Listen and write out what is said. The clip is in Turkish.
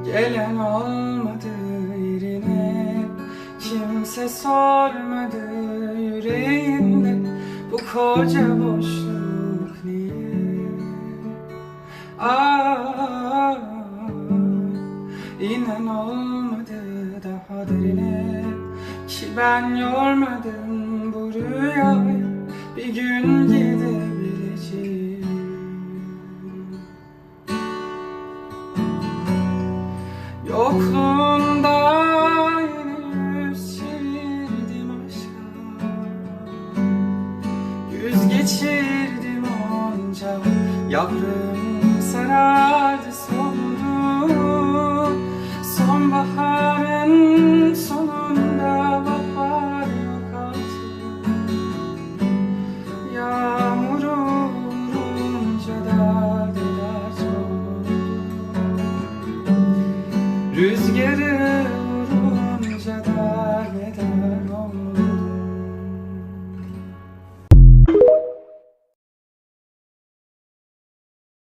Gelen olmadı yerine, kimse sormadı yüreğinde bu koca boşluk niye? Ah, inen olmadı daha derine ki ben yormadım bu rüyayı, bir gün gidebileceğim. Yokluğunda yine yüz çevirdim aşka, yüz geçirdim onca. Yavrım sarardı soldu, sonbaharın sonunda bahar yok artık. Yağmur vurunca dert eder çok, rüzgarı vurunca da